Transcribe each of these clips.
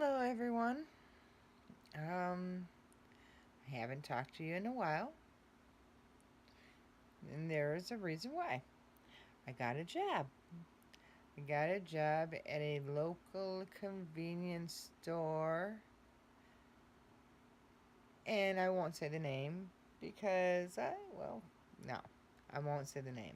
Hello, everyone. I haven't talked to you in a while, and there is a reason why. I got a job. I got a job at a local convenience store, and I won't say the name because no, I won't say the name.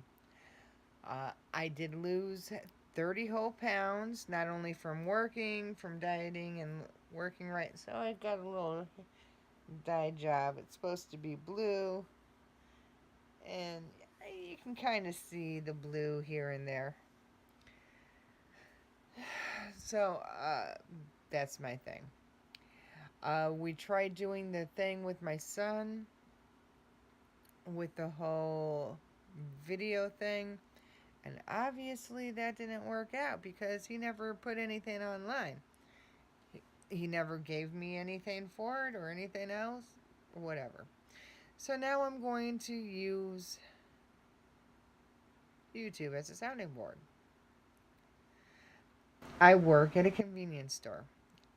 I did lose 30 whole pounds, not only from working, from dieting, and working right. So I got a little dye job. It's supposed to be blue, and you can kind of see the blue here and there. So that's my thing. We tried doing the thing with my son with the whole video thing, and obviously that didn't work out because he never put anything online. He never gave me anything for it or anything else, or whatever. So now I'm going to use YouTube as a sounding board. I work at a convenience store.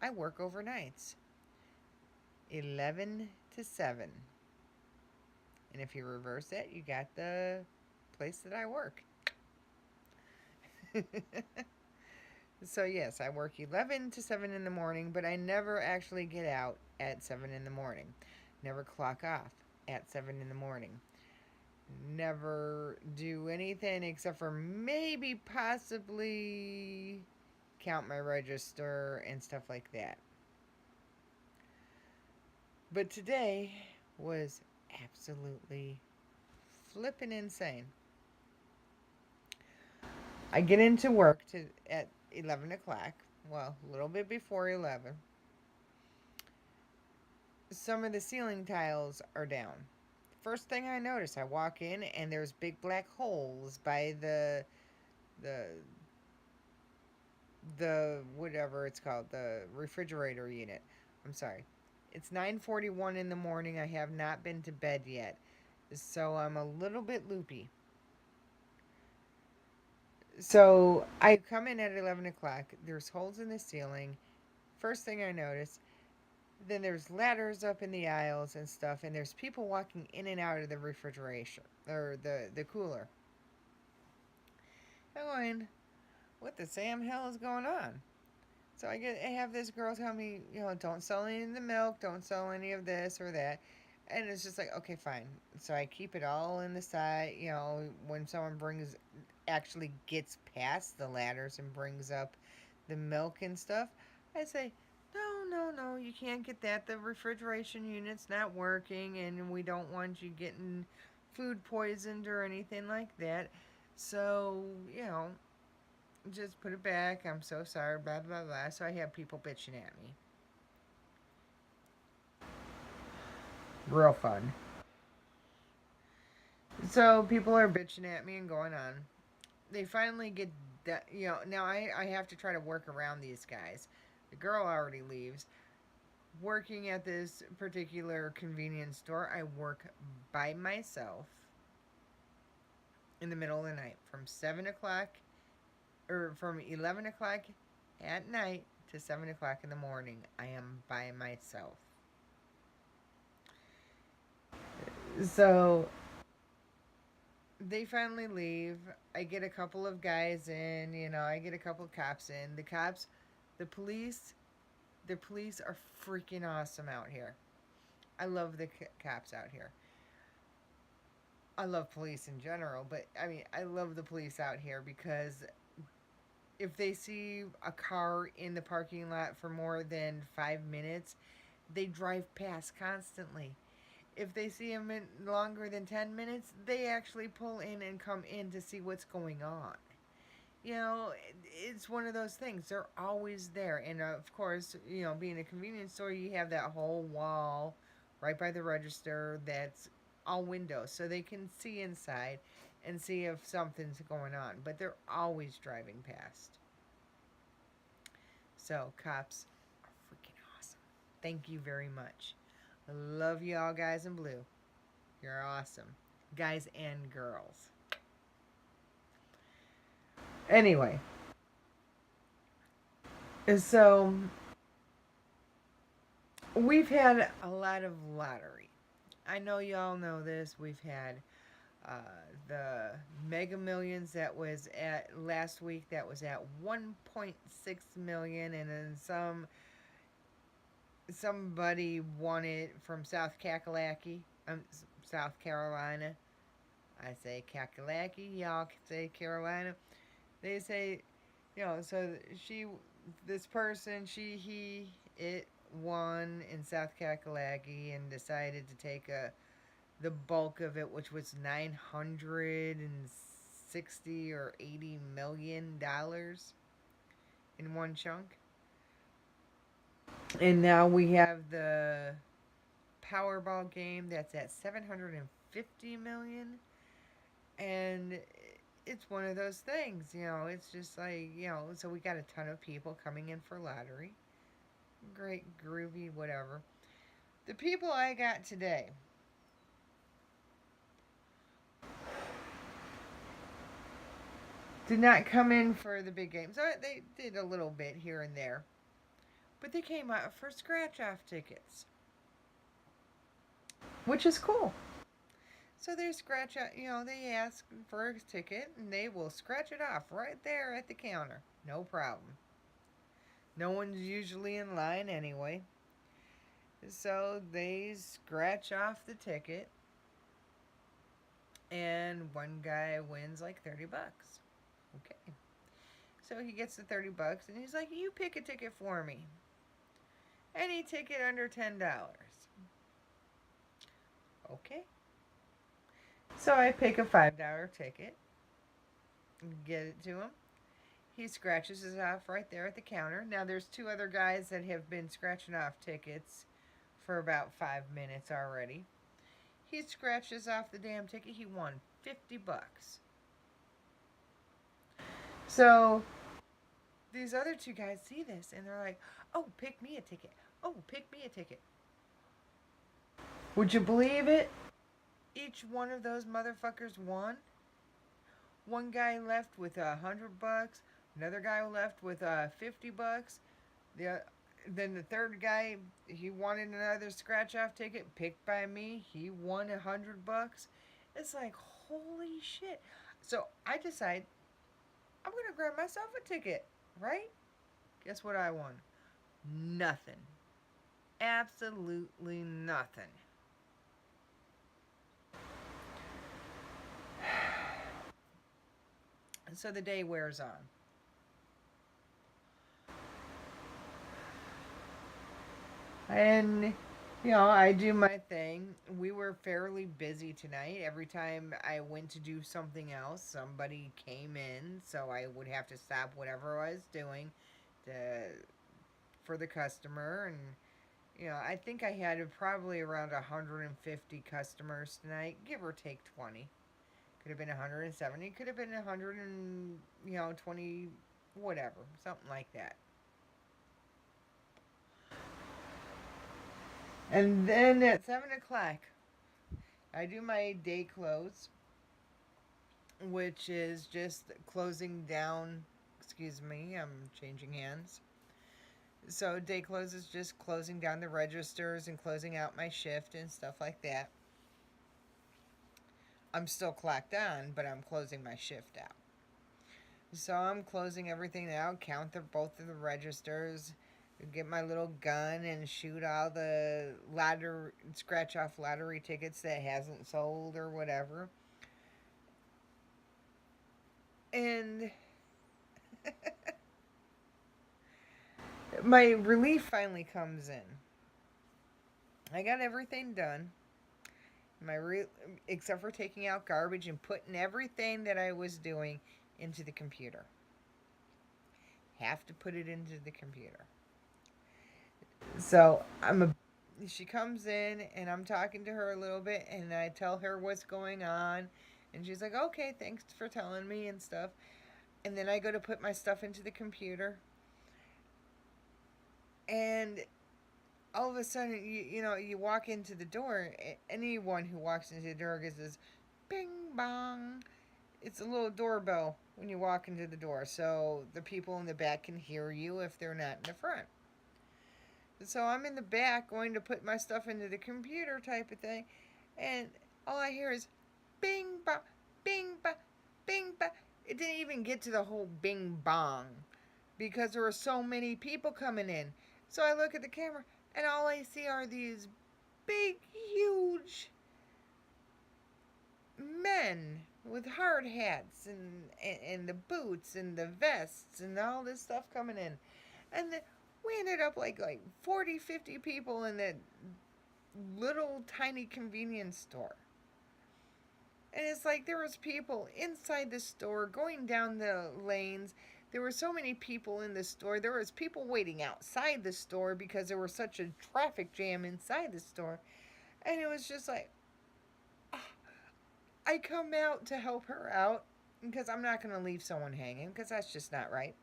I work overnights, 11 to 7. And if you reverse it, you got the place that I work. So, yes, I work 11 to 7 in the morning, but I never actually get out at 7 in the morning. Never clock off at 7 in the morning. Never do anything except for maybe possibly count my register and stuff like that. But today was absolutely flippin' insane. I get into work at 11 o'clock. Well, a little bit before 11. Some of the ceiling tiles are down. First thing I notice, I walk in and there's big black holes by the the whatever it's called, the refrigerator unit. I'm sorry. It's 9:41 in the morning. I have not been to bed yet. So I'm a little bit loopy. So I come in at 11 o'clock. There's holes in the ceiling. First thing I notice, then there's ladders up in the aisles and stuff, and there's people walking in and out of the refrigeration or the cooler. I'm going, what the Sam hell is going on? So I have this girl tell me, don't sell any of the milk, don't sell any of this or that. And it's just like, okay, fine. So I keep it all in the side, when someone actually gets past the ladders and brings up the milk and stuff, I say, no, no, no, you can't get that. The refrigeration unit's not working, and we don't want you getting food poisoned or anything like that. So, just put it back. I'm so sorry, blah, blah, blah. So I have people bitching at me. Real fun. So people are bitching at me and going on. They finally get that, now I have to try to work around these guys. The girl already leaves. Working at this particular convenience store, I work by myself in the middle of the night from 7 o'clock or from 11 o'clock at night to 7 o'clock in the morning. I am by myself. So they finally leave. I get a couple of guys in, I get a couple of cops in. The police, the police are freaking awesome out here. I love the cops out here. I love police in general, but I mean, I love the police out here because if they see a car in the parking lot for more than 5 minutes, they drive past constantly. If they see them in longer than 10 minutes, they actually pull in and come in to see what's going on. It's one of those things. They're always there. And of course, being a convenience store, you have that whole wall right by the register that's all windows. So they can see inside and see if something's going on. But they're always driving past. So, cops are freaking awesome. Thank you very much. I love you all, guys in blue. You're awesome. Guys and girls. Anyway, so we've had a lot of lottery. I know y'all know this. We've had uh, the Mega Millions that was at last week. That was at 1.6 million, and then somebody won it from South Carolina. I say Kakalaki. Y'all can say Carolina. They say, so this person, it won in South Kakalaki and decided to take the bulk of it, which was 960 or $80 million in one chunk. And now we have the Powerball game that's at 750 million, and it's one of those things, it's just like, so we got a ton of people coming in for lottery. Great, groovy, whatever. The people I got today did not come in for the big games. They did a little bit here and there, but they came out for scratch off tickets, which is cool. So they scratch out, they ask for a ticket and they will scratch it off right there at the counter. No problem. No one's usually in line anyway. So they scratch off the ticket and one guy wins like 30 bucks. Okay. So he gets the 30 bucks and he's like, "You pick a ticket for me. Any ticket under $10." Okay. So I pick a $5 ticket, get it to him. He scratches it off right there at the counter. Now there's two other guys that have been scratching off tickets for about 5 minutes already. He scratches off the damn ticket. He won 50 bucks. So these other two guys see this and they're like, "Oh, pick me a ticket. Oh, pick me a ticket." Would you believe it? Each one of those motherfuckers won. One guy left with 100 bucks. Another guy left with 50 bucks. The then the third guy, he wanted another scratch off ticket picked by me. He won 100 bucks. It's like, holy shit. So I decide I'm gonna grab myself a ticket, right? Guess what I won? Nothing. Absolutely nothing. So the day wears on. And, I do my thing. We were fairly busy tonight. Every time I went to do something else, somebody came in, so I would have to stop whatever I was doing to, for the customer. And, I think I had probably around 150 customers tonight, give or take 20. Could have been 170, could have been 100 and, 20, whatever, something like that. And then at 7 o'clock, I do my day close, which is just closing down. Excuse me, I'm changing hands. So, day close is just closing down the registers and closing out my shift and stuff like that. I'm still clocked on, but I'm closing my shift out. So, I'm closing everything out, count both of the registers, get my little gun and shoot all the lottery scratch off lottery tickets that hasn't sold or whatever. And my relief finally comes in. I got everything done. Except for taking out garbage and putting everything that I was doing into the computer. Have to put it into the computer. So she comes in and I'm talking to her a little bit and I tell her what's going on and she's like, "Okay, thanks for telling me," and stuff. And then I go to put my stuff into the computer and all of a sudden, you walk into the door. Anyone who walks into the door gets this bing bong. It's a little doorbell when you walk into the door, so the people in the back can hear you if they're not in the front. So I'm in the back going to put my stuff into the computer type of thing, and all I hear is bing ba, bing ba, bing ba. It didn't even get to the whole bing bong because there were so many people coming in. So I look at the camera, and all I see are these big, huge men with hard hats and the boots and the vests and all this stuff coming in. And we ended up like 40, 50 people in that little tiny convenience store. And it's like there was people inside the store going down the lanes. There were so many people in the store. There was people waiting outside the store because there was such a traffic jam inside the store. And it was just like, I come out to help her out because I'm not going to leave someone hanging because that's just not right.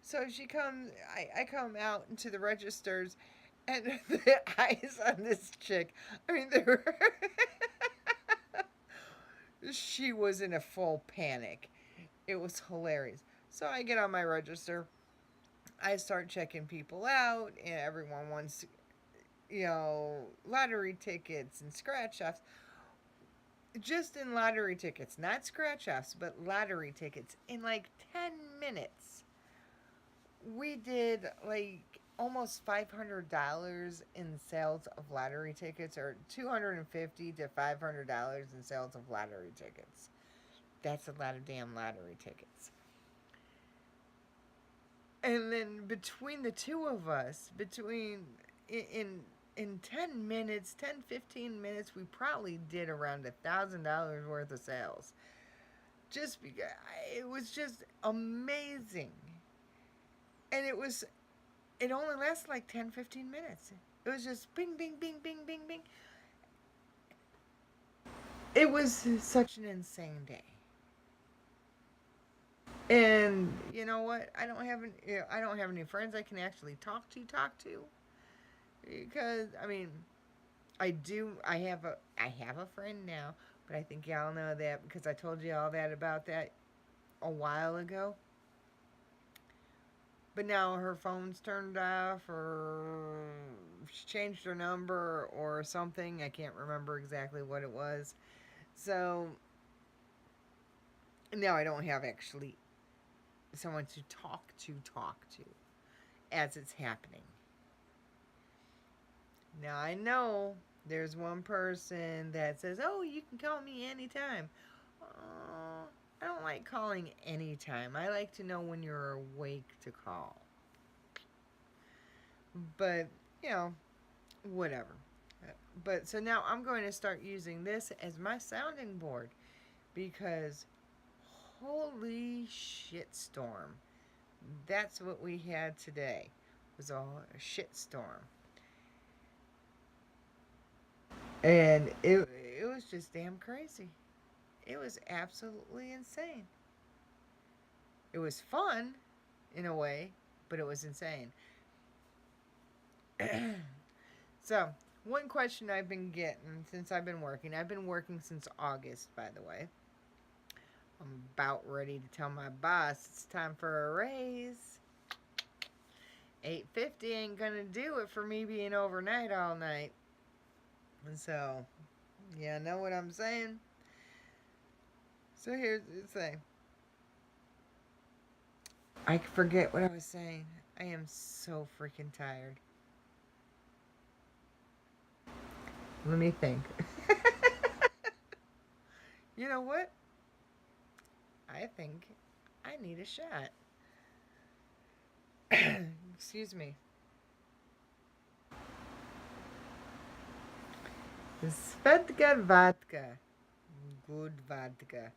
So she comes, I come out into the registers, and the eyes on this chick, I mean, they were, she was in a full panic. It was hilarious. So I get on my register, I start checking people out, and everyone wants, lottery tickets and scratch offs. Just in lottery tickets, not scratch offs, but lottery tickets. In like 10 minutes, we did like almost $500 in sales of lottery tickets, or $250 to $500 in sales of lottery tickets. That's a lot of damn lottery tickets. And then between the two of us, between in 10 minutes, 10-15 minutes, we probably did around $1,000 worth of sales. Just because it was just amazing. And it only lasted like 10-15 minutes. It was just bing, bing, bing, bing, bing, bing. It was such an insane day. And you know what? I don't have any friends I can actually talk to because I mean, I have a friend now, but I think y'all know that because I told you all that about that a while ago. But now her phone's turned off, or she changed her number, or something. I can't remember exactly what it was. So now I don't have actually someone to talk to as it's happening. Now I know there's one person that says, "Oh, you can call me anytime." Oh, I don't like calling anytime. I like to know when you're awake to call. But, you know, whatever. But so now I'm going to start using this as my sounding board because holy shitstorm. That's what we had today. It was a shitstorm. And it was just damn crazy. It was absolutely insane. It was fun in a way, but it was insane. So, one question I've been getting since I've been working since August, by the way. I'm about ready to tell my boss it's time for a raise. 850 ain't gonna do it for me being overnight all night. And so, yeah, know what I'm saying? So here's the thing. I forget what I was saying. I am so freaking tired. Let me think. You know what? I think I need a shot. Excuse me. Svedka vodka. Good vodka.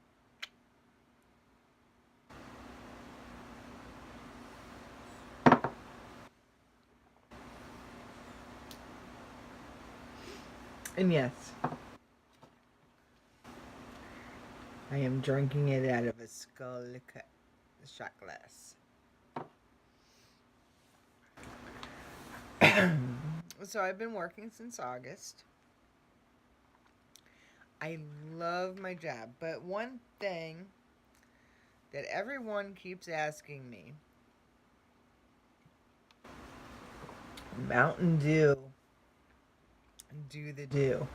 And yes, I am drinking it out of a shot glass. So I've been working since August. I love my job, but one thing that everyone keeps asking me, Mountain Dew. Do the do.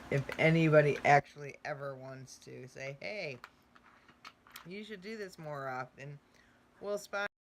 If anybody actually ever wants to say, hey, you should do this more often, we'll sponsor